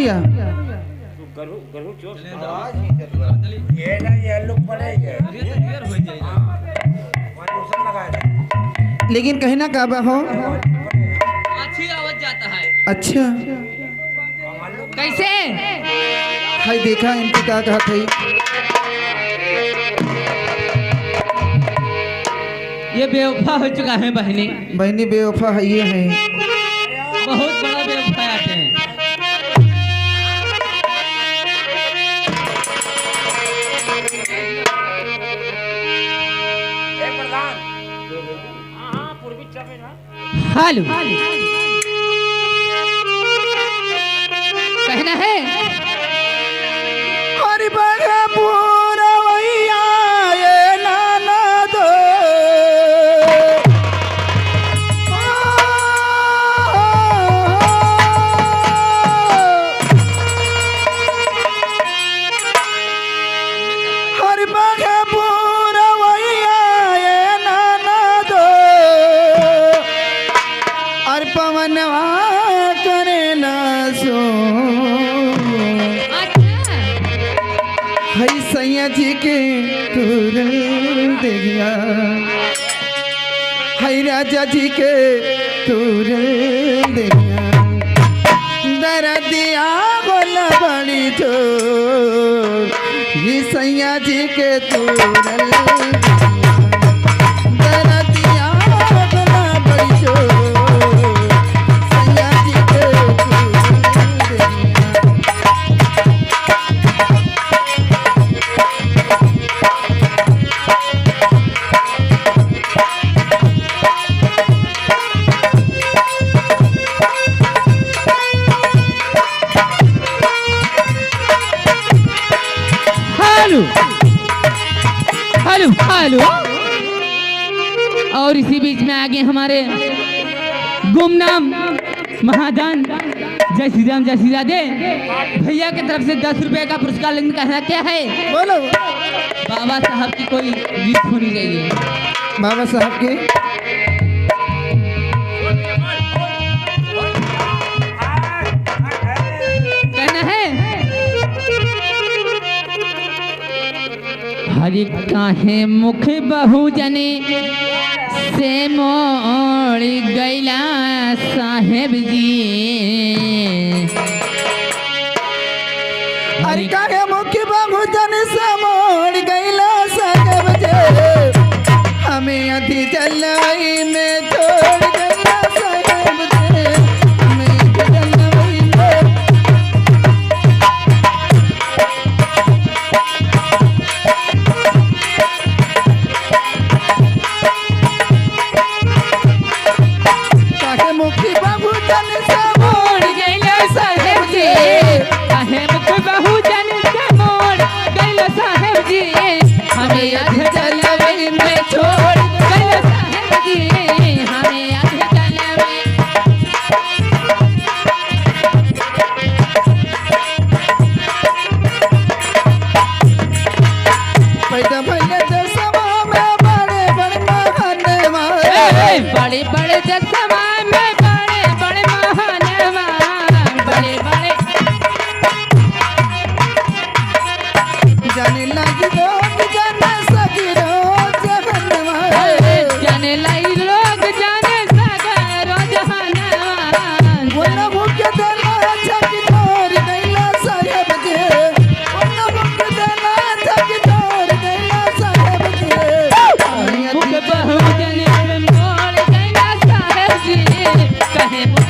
भैया लेकिन कहीं ना काबा हो अच्छी आवाज जाता है। अच्छा कैसे हाय देखा इनकी क्या कहा थी ये बेवफा हो चुका है बहनी। बहनी बेवफा है ये है बहुत बड़ा बेवफा आते हैं। हेलो कहना है हरि बड़े पूरा भैया ये नाना दो हरि बड़े पूरा भैया ये नाना दो और पवनवा करे ना सो हई सैया जी के तुर देगिया हई राजा जी के तुर देगिया दरदिया बोला बड़ी जो ही सैया जी के तुर दरदिया बोला बड़ी जो सैया जी के तुर हेलो हेलो हेलो और इसी बीच में आगे हमारे गुमनाम महादान जय श्री राम जय श्री राधे भैया की तरफ से 10 रुपए का पुरस्कार लेने का कहना क्या है। बोलो बाबा साहब की कोई गीत होनी चाहिए। बाबा साहब की कहना है हरि काहे मुख बहुजने से मोड़ गैला साहेब जी हरि काहे मुख्य बहुजन से मोड़ गैला साहेब जे हमें अधी जलवई में छोड़ गैला साहेब जे हमें अधी जलवई में काहे मुख्य बहुजन से मोड़ गैला साहेब जी काहे मुख बहुजन से मोड़ गैला साहेब जी हमें अध जलवई में छोड़ गैला साहेब जी हमें अध जलवई पैदा भैया देशवा में बड़े बड़े महानवा बड़े बड़े जगमा में बड़े बड़े महानवा बड़े बड़े जाने लगी लोग जाने सकी रोज जहन्नवा जाने लाई लोग जाने सगर जहानवा बोला मुख्य देला छकी तोर गैला साहेब जे बोला मुख्य देला छकी तोर गैला साहेब जे मुख बहुजन से मोड़ गैला साहेब जी कहे मुख